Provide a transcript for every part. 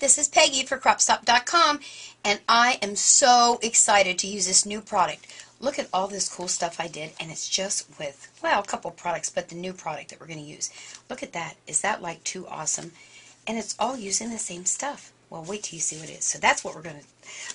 this is Peggy for CropStop.com, and I am so excited to use this new product. Look at all this cool stuff I did, and it's just with, well, a couple products, but the new product that we're going to use. Look at that. Is that like too awesome? And it's all using the same stuff. Well, wait till you see what it is. So that's what we're going to,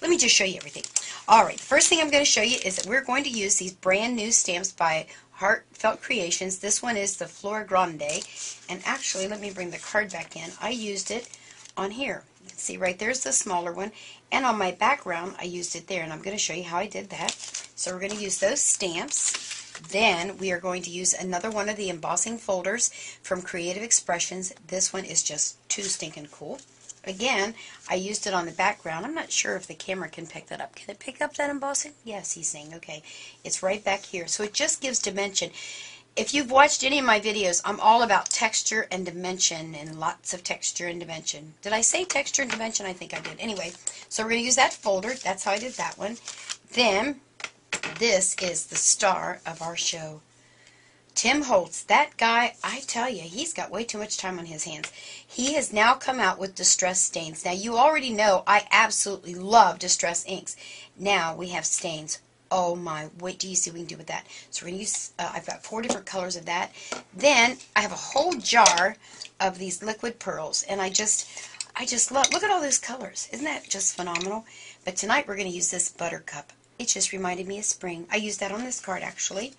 let me just show you everything. All right, the first thing I'm going to show you is that we're going to use these brand new stamps by Heartfelt Creations. This one is the Flora Grande, and actually, let me bring the card back in. I used it on here. You can see right there's the smaller one, and on my background I used it there, and I'm going to show you how I did that. So we're going to use those stamps. Then we are going to use another one of the embossing folders from Creative Expressions. This one is just too stinking cool. Again, I used it on the background. I'm not sure if the camera can pick that up. Can it pick up that embossing? Yes, he's saying, okay. It's right back here. So it just gives dimension. If you've watched any of my videos, I'm all about texture and dimension, and lots of texture and dimension. Did I say texture and dimension? I think I did. Anyway, so we're going to use that folder. That's how I did that one. Then, this is the star of our show. Tim Holtz, that guy, I tell you, he's got way too much time on his hands. He has now come out with Distress Stains. Now, you already know I absolutely love Distress Inks. Now, we have stains. Oh my, wait till you see what we can do with that. So we're going to use, I've got 4 different colors of that. Then, I have a whole jar of these liquid pearls, and I just love, look at all those colors. Isn't that just phenomenal? But tonight, we're going to use this Buttercup. It just reminded me of spring. I used that on this card, actually.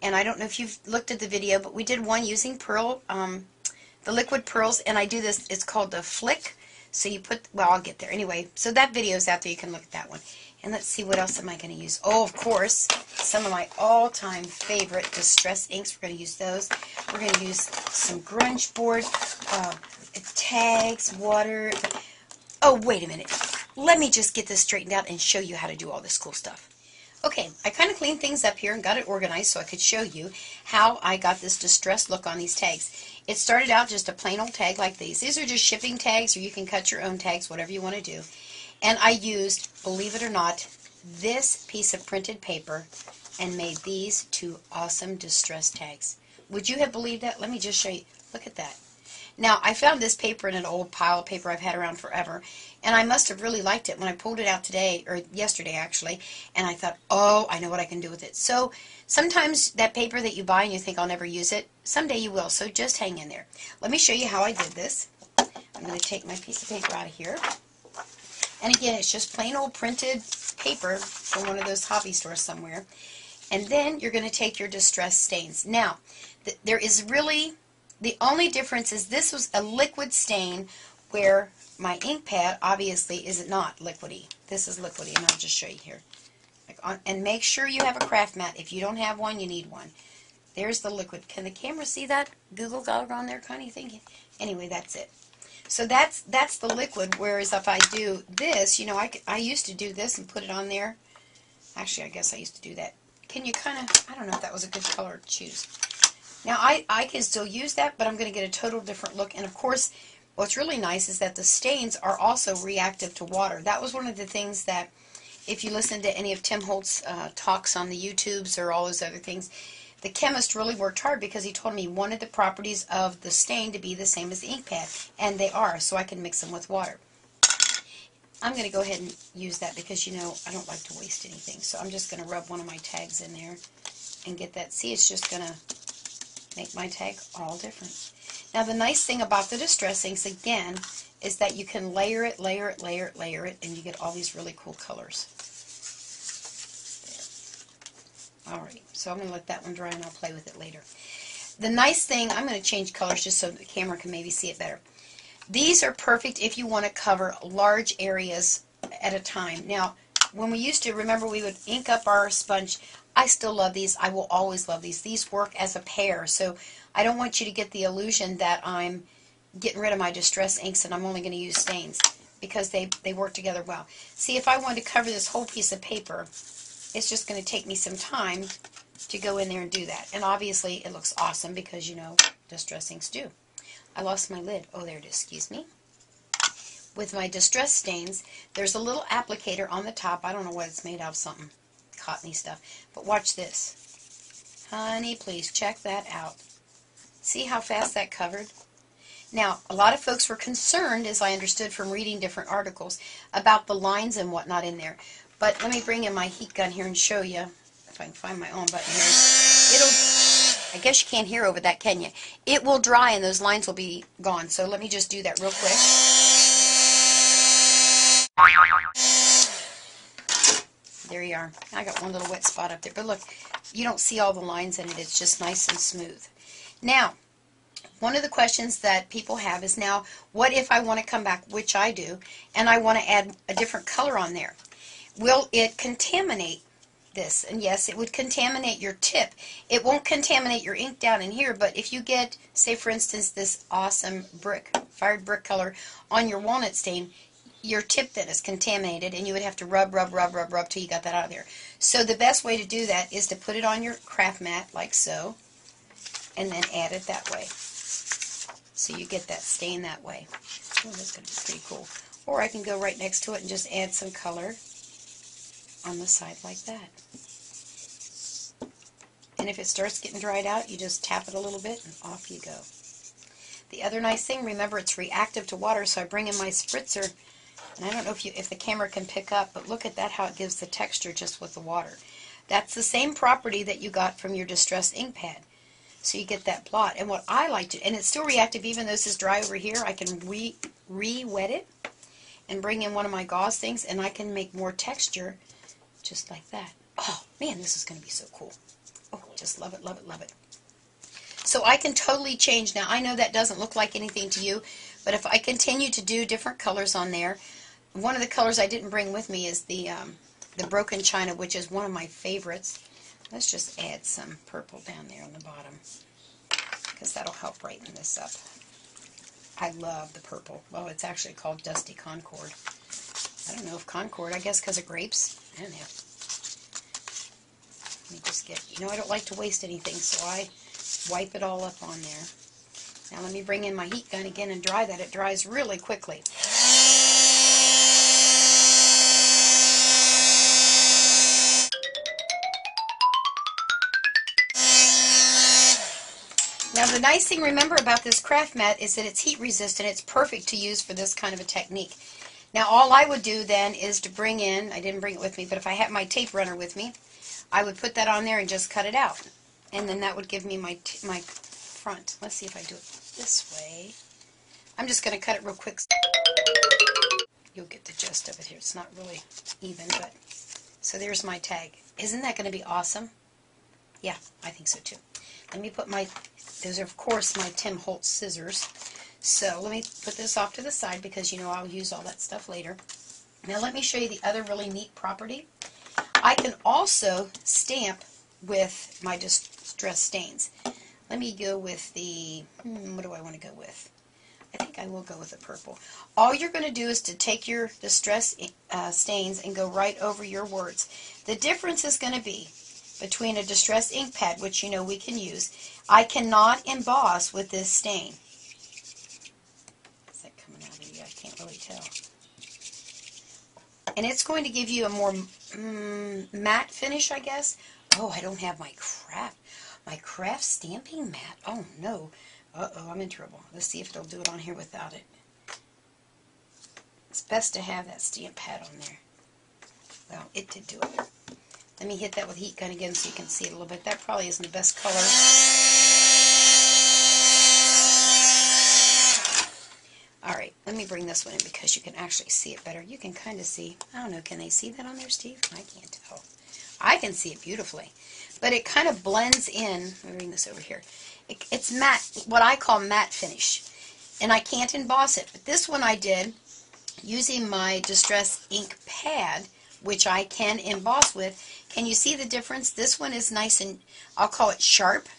And I don't know if you've looked at the video, but we did one using pearl, the liquid pearls, and I do this, it's called the flick. So you put, well, I'll get there. Anyway, so that video is out there. You can look at that one. And let's see, what else am I going to use? Oh, of course, some of my all-time favorite Distress Inks. We're going to use those. We're going to use some grunge board, tags, water. Oh, wait a minute. Let me just get this straightened out and show you how to do all this cool stuff. Okay, I kind of cleaned things up here and got it organized so I could show you how I got this distressed look on these tags. It started out just a plain old tag like these. These are just shipping tags, or you can cut your own tags, whatever you want to do. And I used, believe it or not, this piece of printed paper and made these 2 awesome distressed tags. Would you have believed that? Let me just show you. Look at that. Now, I found this paper in an old pile of paper I've had around forever, and I must have really liked it when I pulled it out today, or yesterday actually, and I thought, oh, I know what I can do with it. So sometimes that paper that you buy and you think I'll never use it, someday you will, so just hang in there. Let me show you how I did this. I'm going to take my piece of paper out of here. And again, it's just plain old printed paper from one of those hobby stores somewhere. And then you're going to take your distress stains. Now, there is really, the only difference is this was a liquid stain, where my ink pad obviously is not liquidy. This is liquidy, and I'll just show you here. And make sure you have a craft mat. If you don't have one, you need one. There's the liquid. Can the camera see that Google dog on there kind of thing? Anyway, that's it. So that's the liquid, whereas if I do this, you know, I used to do this and put it on there. Actually, I guess I used to do that. Can you kind of, I don't know if that was a good color to choose. Now, I can still use that, but I'm going to get a total different look. And, of course, what's really nice is that the stains are also reactive to water. That was one of the things that, if you listen to any of Tim Holtz's talks on the YouTubes or all those other things, the chemist really worked hard because he told me he wanted the properties of the stain to be the same as the ink pad. And they are, so I can mix them with water. I'm going to go ahead and use that because, you know, I don't like to waste anything. So I'm just going to rub one of my tags in there and get that. See, it's just going to make my tag all different. Now, the nice thing about the Distress Inks, again, is that you can layer it, layer it, layer it, layer it, and you get all these really cool colors. There. Alright, so I'm going to let that one dry and I'll play with it later. The nice thing, I'm going to change colors just so the camera can maybe see it better. These are perfect if you want to cover large areas at a time. Now, when we used to, remember, we would ink up our sponge. I still love these. I will always love these. These work as a pair, so I don't want you to get the illusion that I'm getting rid of my Distress Inks and I'm only going to use stains, because they work together well. See, if I wanted to cover this whole piece of paper, it's just going to take me some time to go in there and do that. And obviously, it looks awesome because, you know, Distress Inks do. I lost my lid. Oh, there it is. Excuse me. With my Distress Stains, there's a little applicator on the top. I don't know what it's made out of, something cottony stuff. But watch this. Honey, please check that out. See how fast that covered? Now, a lot of folks were concerned, as I understood from reading different articles, about the lines and whatnot in there. But let me bring in my heat gun here and show you, if I can find my own button here. I guess you can't hear over that, can you? It will dry and those lines will be gone. So let me just do that real quick. There you are. I got one little wet spot up there. But look, you don't see all the lines in it. It's just nice and smooth. Now, one of the questions that people have is now, what if I want to come back, which I do, and I want to add a different color on there? Will it contaminate this? And yes, it would contaminate your tip. It won't contaminate your ink down in here, but if you get, say for instance, this awesome fired brick color on your walnut stain, your tip then is contaminated, and you would have to rub till you got that out of there. So the best way to do that is to put it on your craft mat, like so, and then add it that way. So you get that stain that way. Oh, that's going to be pretty cool. Or I can go right next to it and just add some color on the side like that. And if it starts getting dried out, you just tap it a little bit and off you go. The other nice thing, remember it's reactive to water, so I bring in my spritzer, and I don't know if the camera can pick up, but look at that, how it gives the texture just with the water. That's the same property that you got from your distress ink pad. So you get that blot. And what I like to, and it's still reactive even though this is dry over here, I can re-wet it and bring in one of my gauze things, and I can make more texture just like that. Oh man, this is going to be so cool. Oh, just love it, love it, love it. So I can totally change. Now I know that doesn't look like anything to you, but if I continue to do different colors on there, one of the colors I didn't bring with me is the broken china, which is one of my favorites. Let's just add some purple down there on the bottom, because that'll help brighten this up. I love the purple. Well, it's actually called Dusty Concord. I don't know if Concord, I guess because of grapes. I don't know. Let me just get, I don't like to waste anything, so I wipe it all up on there. Now let me bring in my heat gun again and dry that. It dries really quickly. Now the nice thing, remember, about this craft mat is that it's heat resistant. It's perfect to use for this kind of a technique. Now all I would do then is to bring in, I didn't bring it with me, but if I had my tape runner with me, I would put that on there and just cut it out. And then that would give me my front. Let's see if I do it this way. I'm just going to cut it real quick. You'll get the gist of it here. It's not really even, but so there's my tag. Isn't that going to be awesome? Yeah, I think so too. Let me put those are of course my Tim Holtz scissors. So let me put this off to the side because I'll use all that stuff later. Now let me show you the other really neat property. I can also stamp with my distress stains. Let me go with the, what do I want to go with? I think I will go with the purple. All you're going to do is to take your distress stains and go right over your words. The difference is going to be between a distress ink pad, which we can use. I cannot emboss with this stain. Is that coming out of you? I can't really tell. And it's going to give you a more matte finish, I guess. Oh, I don't have my craft stamping mat. Oh no. Uh-oh, I'm in trouble. Let's see if it'll do it on here without it. It's best to have that stamp pad on there. Well, it did do it. Let me hit that with heat gun again so you can see it a little bit. That probably isn't the best color. Alright, let me bring this one in because you can actually see it better. You can kind of see. I don't know, can they see that on there, Steve? I can't tell. I can see it beautifully. But it kind of blends in. Let me bring this over here. It's matte, what I call matte finish. And I can't emboss it. But this one I did using my Distress ink pad, which I can emboss with. Can you see the difference? This one is nice and, I'll call it sharp,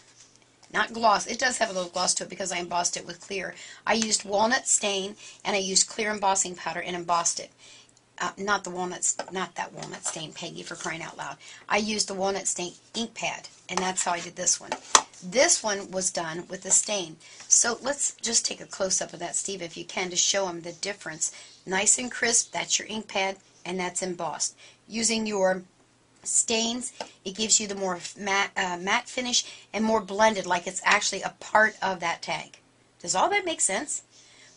not gloss. It does have a little gloss to it because I embossed it with clear. I used walnut stain and I used clear embossing powder and embossed it. Not that walnut stain, Peggy, for crying out loud. I used the walnut stain ink pad, and that's how I did this one. This one was done with the stain. So let's just take a close-up of that, Steve, if you can, to show them the difference. Nice and crisp, that's your ink pad, and that's embossed. Using your stains, it gives you the more matte finish and more blended, like it's actually a part of that tag. Does all that make sense?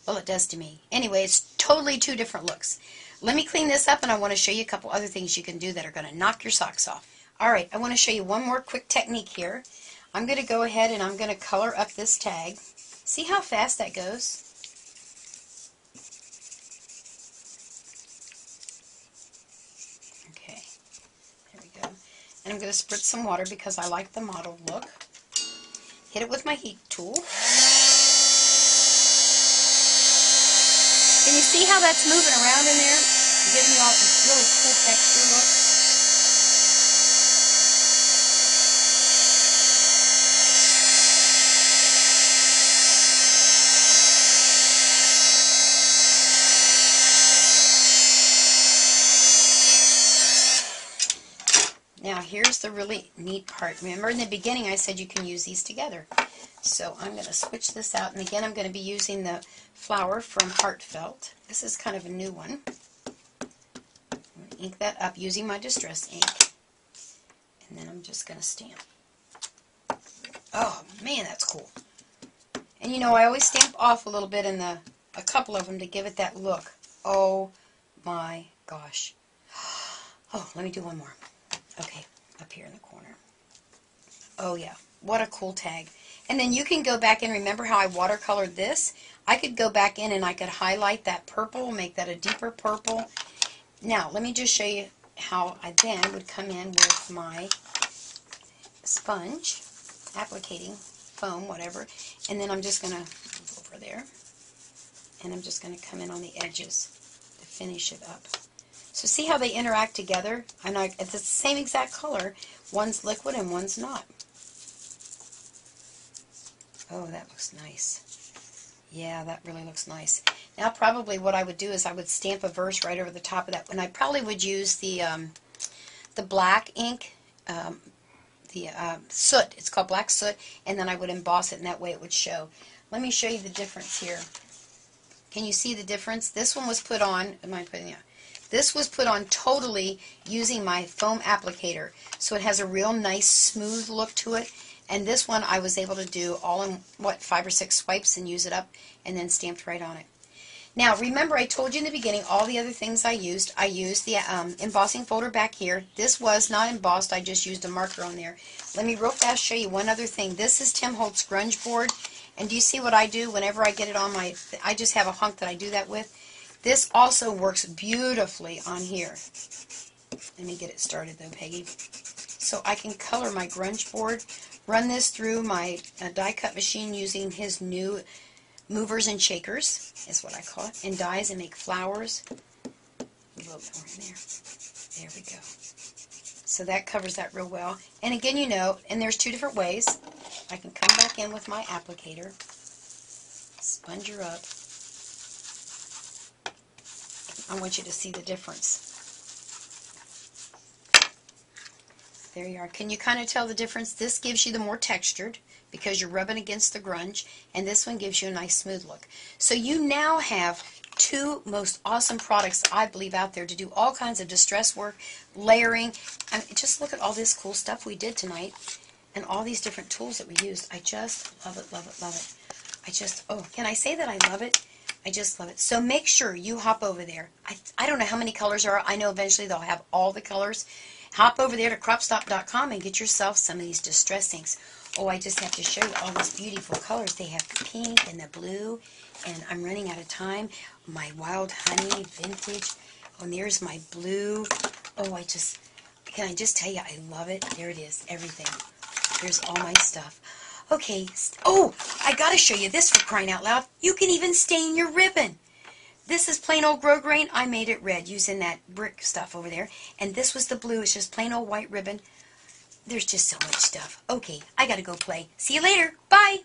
Well, it does to me. Anyway, it's totally two different looks. Let me clean this up, and I want to show you a couple other things you can do that are going to knock your socks off. All right, I want to show you one more quick technique here. I'm going to go ahead and I'm going to color up this tag. See how fast that goes? Okay, there we go. And I'm going to spritz some water because I like the mottled look. Hit it with my heat tool. Can you see how that's moving around in there? Giving you all this really cool texture look. Now here's the really neat part. Remember in the beginning I said you can use these together. So I'm going to switch this out, and again I'm going to be using the flower from Heartfelt. This is kind of a new one. I'm going to ink that up using my distress ink, and then I'm just going to stamp. Oh man, that's cool. And you know, I always stamp off a little bit in a couple of them to give it that look. Oh my gosh. Oh, let me do one more. Okay, up here in the corner. Oh yeah, what a cool tag. And then you can go back and remember how I watercolored this? I could go back in and I could highlight that purple, make that a deeper purple. Now, let me just show you how I then would come in with my sponge, applicating foam, whatever, and then I'm just going to move over there, and I'm just going to come in on the edges to finish it up. So see how they interact together? And it's the same exact color. One's liquid and one's not. Oh, that looks nice. Yeah, that really looks nice. Now probably what I would do is I would stamp a verse right over the top of that. And I probably would use the black ink, soot. It's called black soot. And then I would emboss it, and that way it would show. Let me show you the difference here. Can you see the difference? This one was put on, am I putting it? This was put on totally using my foam applicator. So it has a real nice smooth look to it. And this one I was able to do all in, 5 or 6 swipes and use it up and then stamped right on it. Now remember I told you in the beginning all the other things I used. I used the embossing folder back here. This was not embossed, I just used a marker on there. Let me real fast show you one other thing. This is Tim Holtz grunge board. And do you see what I do whenever I get it on my, I just have a hunk that I do that with. This also works beautifully on here. Let me get it started though, Peggy. So I can color my grunge board, run this through my die cut machine using his new movers and shakers, is what I call it, and dies and make flowers. A little more in there. There we go. So that covers that real well. And again, you know, and there's 2 different ways. I can come back in with my applicator, sponge her up. I want you to see the difference. There you are. Can you kind of tell the difference? This gives you the more textured because you're rubbing against the grunge, and this one gives you a nice smooth look. So you now have 2 most awesome products I believe out there to do all kinds of distress work, layering. I mean, just look at all this cool stuff we did tonight and all these different tools that we used. I just love it, love it, love it. Oh, can I say that I love it? I just love it. So make sure you hop over there. I don't know how many colors there are. I know eventually they'll have all the colors. Hop over there to cropstop.com and get yourself some of these distress inks. Oh, I just have to show you all these beautiful colors. They have the pink and the blue, and I'm running out of time. My Wild Honey Vintage. Oh, and there's my blue. Oh, can I just tell you, I love it. There it is, everything. There's all my stuff. Okay, oh, I gotta show you this for crying out loud. You can even stain your ribbon. This is plain old grosgrain. I made it red using that brick stuff over there. And this was the blue. It's just plain old white ribbon. There's just so much stuff. Okay, I gotta go play. See you later. Bye.